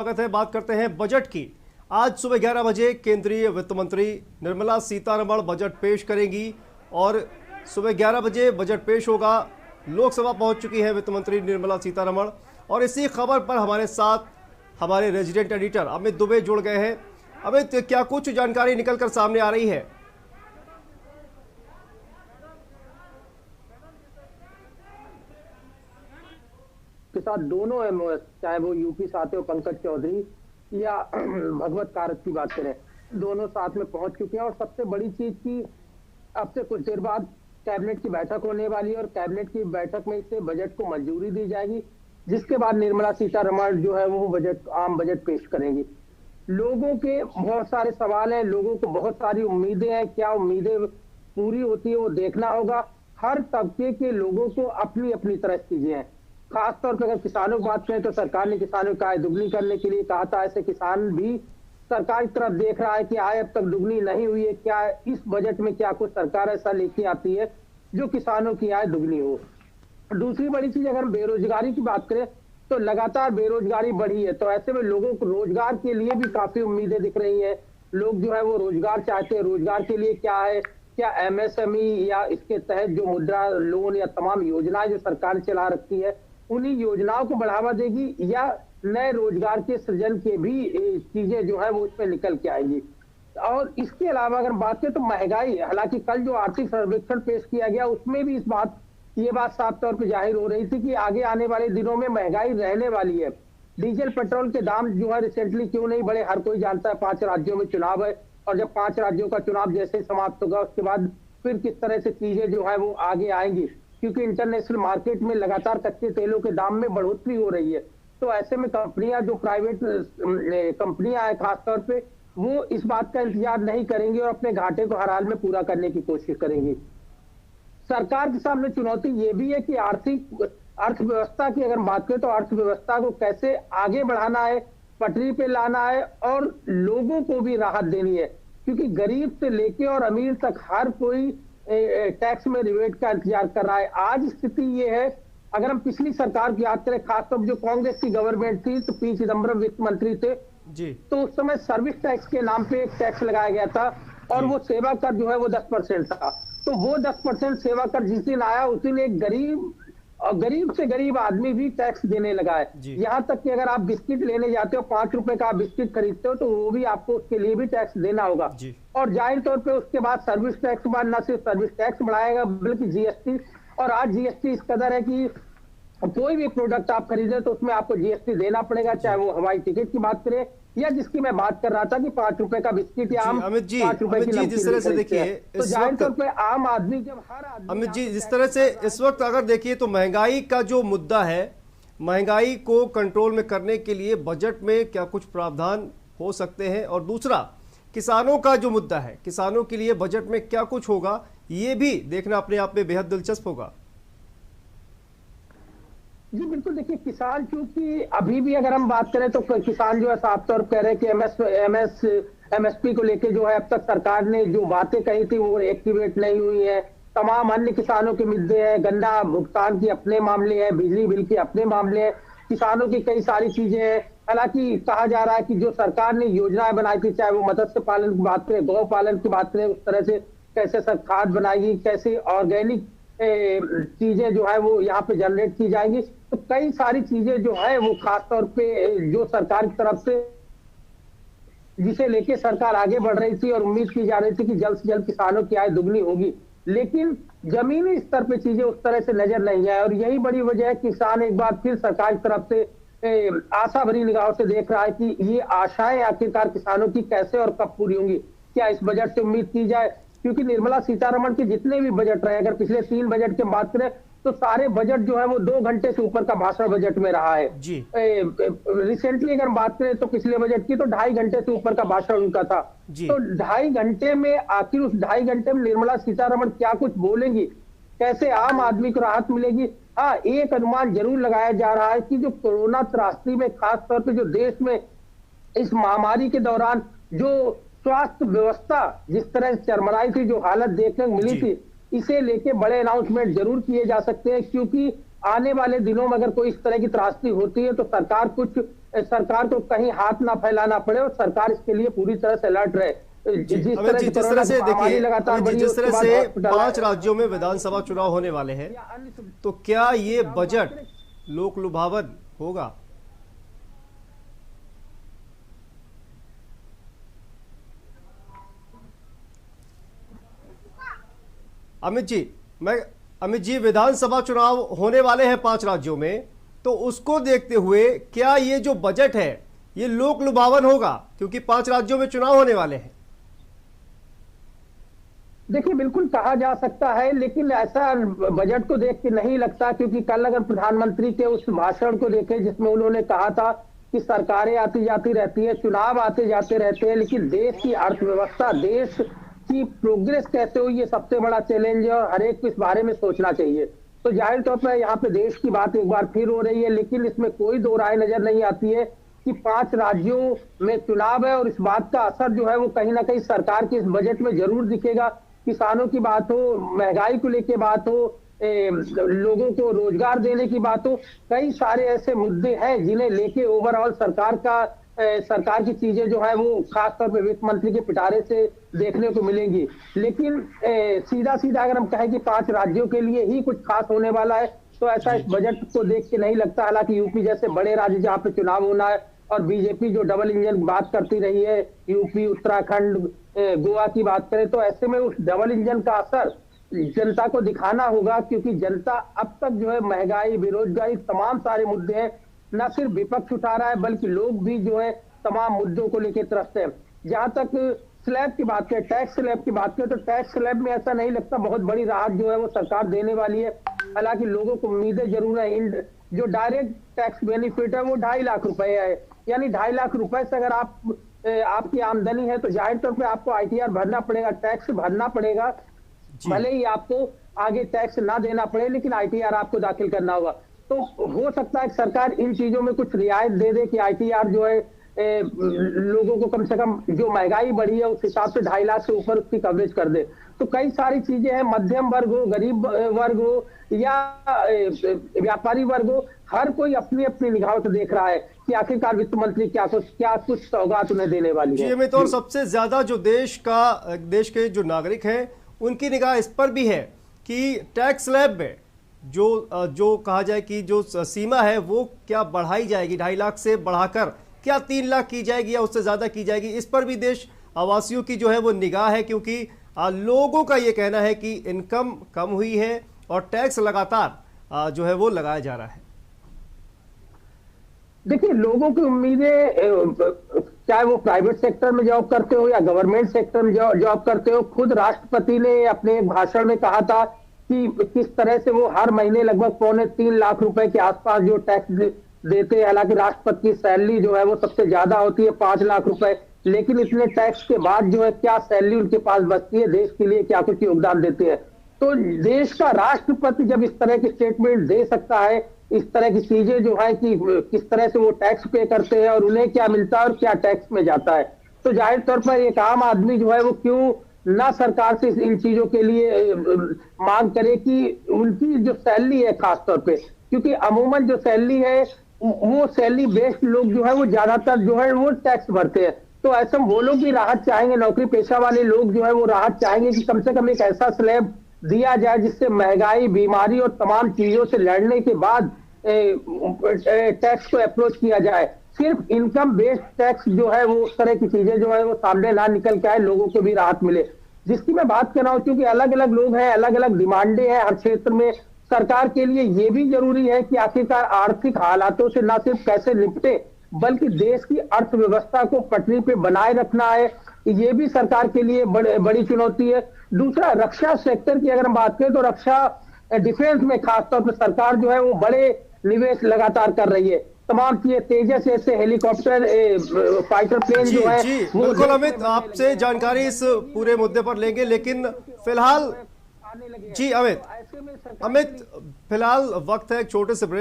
स्वागत है। बात करते हैं बजट की। आज सुबह 11 बजे केंद्रीय वित्त मंत्री निर्मला सीतारमण बजट पेश करेंगी और सुबह 11 बजे बजट पेश होगा। लोकसभा पहुंच चुकी है वित्त मंत्री निर्मला सीतारमण और इसी खबर पर हमारे साथ हमारे रेजिडेंट एडिटर अमित दुबे जुड़ गए हैं। अमित, क्या कुछ जानकारी निकलकर सामने आ रही है? के साथ दोनों एमओएस, चाहे वो यूपी से आते हो पंकज चौधरी या भगवत कारक की बात करें, दोनों साथ में पहुंच चुके हैं। और सबसे बड़ी चीज की अब से कुछ देर बाद कैबिनेट की बैठक होने वाली है और कैबिनेट की बैठक में इससे बजट को मंजूरी दी जाएगी, जिसके बाद निर्मला सीतारमण जो है वो आम बजट पेश करेंगी। लोगों के बहुत सारे सवाल हैं, लोगों को बहुत सारी उम्मीदें हैं। क्या उम्मीदें पूरी होती है वो देखना होगा। हर तबके के लोगों को अपनी अपनी तरह चीजें हैं। खासतौर पर अगर किसानों की बात करें तो सरकार ने किसानों की आय दुगनी करने के लिए कहा था। ऐसे किसान भी सरकार की तरफ देख रहा है कि आय अब तक दुगनी नहीं हुई है। क्या इस बजट में क्या कुछ सरकार ऐसा लेके आती है जो किसानों की आय दुगनी हो। दूसरी बड़ी चीज, अगर बेरोजगारी की बात करें तो लगातार बेरोजगारी बढ़ी है, तो ऐसे में लोगों को रोजगार के लिए भी काफी उम्मीदें दिख रही हैं। लोग जो है वो रोजगार चाहते हैं। रोजगार के लिए क्या है, क्या एमएसएमई या इसके तहत जो मुद्रा लोन या तमाम योजनाएं जो सरकार चला रखी है उन्हीं योजनाओं को बढ़ावा देगी या नए रोजगार के सृजन के भी चीजें जो है वो उसमें निकल के आएगी। और इसके अलावा अगर बात करें तो महंगाई, हालांकि कल जो आर्थिक सर्वेक्षण पेश किया गया उसमें भी ये बात साफ तौर पर जाहिर हो रही थी कि आगे आने वाले दिनों में महंगाई रहने वाली है। डीजल पेट्रोल के दाम जो है रिसेंटली क्यों नहीं बढ़े, हर कोई जानता है। 5 राज्यों में चुनाव है और जब 5 राज्यों का चुनाव जैसे समाप्त होगा उसके बाद फिर किस तरह से चीजें जो है वो आगे आएंगी, क्योंकि इंटरनेशनल मार्केट में लगातार कच्चे तेलों के दाम में बढ़ोतरी हो रही है। तो ऐसे में कंपनियां, जो प्राइवेट कंपनियां हैं खासतौर पे, वो इस बात का इंतजार नहीं करेंगी और अपने घाटे को हर हाल में पूरा करने की कोशिश करेंगी। सरकार के सामने चुनौती ये भी है कि अर्थव्यवस्था की अगर बात करें तो अर्थव्यवस्था को कैसे आगे बढ़ाना है, पटरी पे लाना है और लोगों को भी राहत देनी है, क्योंकि गरीब से लेके और अमीर तक हर कोई टैक्स में रिबेट का इंतजार कर रहा है। आज स्थिति ये है, अगर हम पिछली सरकार की याद करें, खासतौर जो कांग्रेस की गवर्नमेंट थी तो पी चिदम्बरम वित्त मंत्री थे जी, तो उस समय सर्विस टैक्स के नाम पे एक टैक्स लगाया गया था और वो सेवा कर जो है वो 10% था। तो वो 10% सेवा कर जिस दिन आया उस दिन एक गरीब से गरीब आदमी भी टैक्स देने लगा है। यहाँ तक कि अगर आप बिस्किट लेने जाते हो, 5 रुपए का आप बिस्किट खरीदते हो तो वो भी आपको उसके लिए भी टैक्स देना होगा। और जाहिर तौर पे उसके बाद सर्विस टैक्स के बाद न सिर्फ सर्विस टैक्स बढ़ाएगा बल्कि जीएसटी। और आज जीएसटी इस कदर है कि कोई भी प्रोडक्ट आप खरीदे तो उसमें आपको जीएसटी देना पड़ेगा, चाहे वो हवाई टिकट की बात करें या जिसकी मैं बात कर रहा था कि 5 रुपए का बिस्किट या हम 5 रुपए की जिस तरह से देखिए तो जाहिर तौर पे आम आदमी, जब हर आदमी, अमित जी जिस तरह से इस वक्त अगर देखिए तो महंगाई का जो मुद्दा है, महंगाई को कंट्रोल में करने के लिए बजट में क्या कुछ प्रावधान हो सकते हैं, और दूसरा किसानों का जो मुद्दा है, किसानों के लिए बजट में क्या कुछ होगा, ये भी देखना अपने आप में बेहद दिलचस्प होगा। जी बिल्कुल, देखिए किसान, क्योंकि अभी भी अगर हम बात करें तो किसान जो है साफ तौर पर कह रहे हैं कि एमएसपी को लेके जो है अब तक सरकार ने जो बातें कही थी वो एक्टिवेट नहीं हुई है। तमाम अन्य किसानों के मुद्दे हैं, गन्ना भुगतान के अपने मामले हैं, बिजली बिल के अपने मामले हैं, किसानों की कई सारी चीजें हैं। हालांकि कहा जा रहा है कि जो सरकार ने योजनाएं बनाई थी, चाहे वो मत्स्य पालन की बात करें, गौ पालन की बात करें, उस तरह से कैसे सब खाद बनाएगी, कैसे ऑर्गेनिक चीजें जो है वो यहाँ पे जनरेट की जाएंगी। तो कई सारी चीजें जो है वो खासतौर पे जो सरकार की तरफ से जिसे लेके सरकार आगे बढ़ रही थी और उम्मीद की जा रही थी कि जल्द से जल्द किसानों की आय दुगनी होगी, लेकिन जमीनी स्तर पे चीजें उस तरह से नजर नहीं आए। और यही बड़ी वजह है कि किसान एक बार फिर सरकार की तरफ से आशा भरी निगाहों से देख रहा है कि ये आशाएं आखिरकार किसानों की कैसे और कब पूरी होंगी। क्या इस बजट से उम्मीद की जाए, क्योंकि निर्मला सीतारमण के जितने भी बजट रहे, अगर पिछले 3 बजट की बात करें तो सारे बजट जो है वो 2 घंटे से ऊपर का भाषण बजट में रहा है जी। रिसेंटली अगर बात करें तो पिछले बजट की तो 2.5 घंटे से ऊपर का भाषण उनका था। तो 2.5 घंटे में आखिर उस 2.5 घंटे में निर्मला सीतारमण क्या कुछ बोलेंगी, कैसे आम आदमी को राहत मिलेगी। हाँ, एक अनुमान जरूर लगाया जा रहा है कि जो कोरोना त्रासदी में खास तौर पर जो देश में इस महामारी के दौरान जो स्वास्थ्य व्यवस्था जिस तरह से चरमराई थी, जो हालत देखने को मिली थी, इसे लेके बड़े अनाउंसमेंट जरूर किए जा सकते हैं, क्योंकि आने वाले दिनों में अगर कोई इस तरह की त्रासदी होती है तो सरकार कुछ सरकार को कहीं हाथ ना फैलाना पड़े, और सरकार इसके लिए पूरी तरह से अलर्ट रहे। जिस तरह से देखिए, जिस तरह से 5 राज्यों में विधानसभा चुनाव होने वाले हैं, तो क्या ये बजट लोक लुभावन होगा? अमित जी, विधानसभा चुनाव होने वाले हैं 5 राज्यों में, तो उसको देखते हुए क्या ये जो बजट है ये लोक लुभावन होगा, क्योंकि 5 राज्यों में चुनाव होने वाले हैं? देखिए, बिल्कुल कहा जा सकता है, लेकिन ऐसा बजट को देख के नहीं लगता, क्योंकि कल अगर प्रधानमंत्री के उस भाषण को देखें जिसमें उन्होंने कहा था कि सरकारें आती जाती रहती है, चुनाव आते जाते रहते हैं, लेकिन देश की अर्थव्यवस्था, देश की प्रोग्रेस कैसे हुई, ये सबसे बड़ा चैलेंज है और हर एक को इस बारे में सोचना चाहिए। तो जाहिर तौर पर यहाँ पे देश की बात एक बार फिर हो रही है, लेकिन इसमें कोई दो राय नजर नहीं आती है कि 5 राज्यों में चुनाव है, और इस बात का असर जो है वो कहीं ना कहीं सरकार के इस बजट में जरूर दिखेगा। किसानों की बात हो, महंगाई को लेके बात हो, लोगों को रोजगार देने की बात हो, कई सारे ऐसे मुद्दे हैं जिन्हें लेके ओवरऑल सरकार की चीजें जो है वो खासतौर पे वित्त मंत्री के पिटारे से देखने को मिलेंगी। लेकिन सीधा सीधा अगर हम कहें कि 5 राज्यों के लिए ही कुछ खास होने वाला है, तो ऐसा इस बजट को देख के नहीं लगता। हालांकि यूपी जैसे बड़े राज्य जहाँ पे चुनाव होना है, और बीजेपी जो डबल इंजन बात करती रही है, यूपी, उत्तराखंड, गोवा की बात करें, तो ऐसे में उस डबल इंजन का असर जनता को दिखाना होगा, क्योंकि जनता अब तक जो है महंगाई, बेरोजगारी, तमाम सारे मुद्दे हैं, न सिर्फ विपक्ष उठा रहा है बल्कि लोग भी जो है तमाम मुद्दों को लेकर त्रस्त है। जहां तक स्लैब की बात करें, टैक्स स्लैब की बात करें, तो टैक्स स्लैब में ऐसा नहीं लगता बहुत बड़ी राहत जो है वो सरकार देने वाली है। हालांकि लोगों को उम्मीदें जरूर है। जो डायरेक्ट टैक्स बेनिफिट है वो 2.5 लाख रुपए है, यानी 2.5 लाख रुपए से अगर आपकी आमदनी है तो जाहिर तौर पर आपको ITR भरना पड़ेगा, टैक्स भरना पड़ेगा। भले ही आपको आगे टैक्स ना देना पड़े, लेकिन ITR आपको दाखिल करना होगा। तो हो सकता है कि सरकार इन चीजों में कुछ रियायत दे दे कि ITR जो है लोगों को कम से कम, जो महंगाई बढ़ी है उस हिसाब से 2.5 लाख से ऊपर उसकी कवरेज कर दे। तो कई सारी चीजें हैं, मध्यम वर्ग हो, गरीब वर्ग हो या व्यापारी वर्ग हो, हर कोई अपनी अपनी निगाहों से देख रहा है कि आखिरकार वित्त मंत्री क्या कुछ सौगात उन्हें देने वाली है। तो सबसे ज्यादा जो देश के जो नागरिक हैं उनकी निगाह इस पर भी है कि टैक्स स्लैब में जो कहा जाए कि जो सीमा है वो क्या बढ़ाई जाएगी, 2.5 लाख से बढ़ाकर क्या 3 लाख की जाएगी या उससे ज्यादा की जाएगी। इस पर भी देश आवासियों की जो है वो निगाह है, क्योंकि लोगों का ये कहना है कि इनकम कम हुई है और टैक्स लगातार जो है वो लगाया जा रहा है। देखिए, लोगों की उम्मीदें, चाहे वो प्राइवेट सेक्टर में जॉब करते हो या गवर्नमेंट सेक्टर में जॉब करते हो, खुद राष्ट्रपति ने अपने एक भाषण में कहा था कि किस तरह से वो हर महीने लगभग 2.25 लाख रुपए के आसपास जो टैक्स देते हैं। हालांकि राष्ट्रपति की सैलरी जो है वो सबसे ज्यादा होती है, 5 लाख रुपए, लेकिन इतने टैक्स के बाद जो है क्या सैलरी उनके पास बचती है, देश के लिए क्या कुछ योगदान देते हैं। तो देश का राष्ट्रपति जब इस तरह की स्टेटमेंट दे सकता है, इस तरह की चीजें जो है कि किस तरह से वो टैक्स पे करते हैं और उन्हें क्या मिलता है और क्या टैक्स में जाता है, तो जाहिर तौर पर एक आम आदमी जो है वो क्यों ना सरकार से इन चीजों के लिए मांग करे कि उनकी जो सैलरी है खासतौर पे, क्योंकि अमूमन जो सैलरी है वो सैलरी बेस्ड लोग जो है वो ज्यादातर जो है वो टैक्स भरते हैं। तो ऐसे वो लोग भी राहत चाहेंगे, नौकरी पेशा वाले लोग जो है वो राहत चाहेंगे कि कम से कम एक ऐसा स्लैब दिया जाए जिससे महंगाई, बीमारी और तमाम चीजों से लड़ने के बाद टैक्स को अप्रोच किया जाए। सिर्फ इनकम बेस्ड टैक्स जो है वो उस तरह की चीजें जो है वो सामने ना निकल के आए, लोगों को भी राहत मिले। जिसकी मैं बात कर रहा हूँ, क्योंकि अलग अलग लोग हैं, अलग अलग डिमांडें हैं हर क्षेत्र में। सरकार के लिए ये भी जरूरी है कि आखिरकार आर्थिक हालातों से न सिर्फ कैसे निपटे, बल्कि देश की अर्थव्यवस्था को पटरी पे बनाए रखना है, ये भी सरकार के लिए बड़ी चुनौती है। दूसरा, रक्षा सेक्टर की अगर हम बात करें तो रक्षा डिफेंस में खासतौर पर सरकार जो है वो बड़े निवेश लगातार कर रही है। तमाम चीजें, तेजस ऐसे हेलीकॉप्टर, फाइटर प्लेन जो है। बिल्कुल अमित, आपसे जानकारी इस पूरे मुद्दे पर लेंगे, लेकिन फिलहाल जी अमित फिलहाल वक्त है एक छोटे से ब्रेक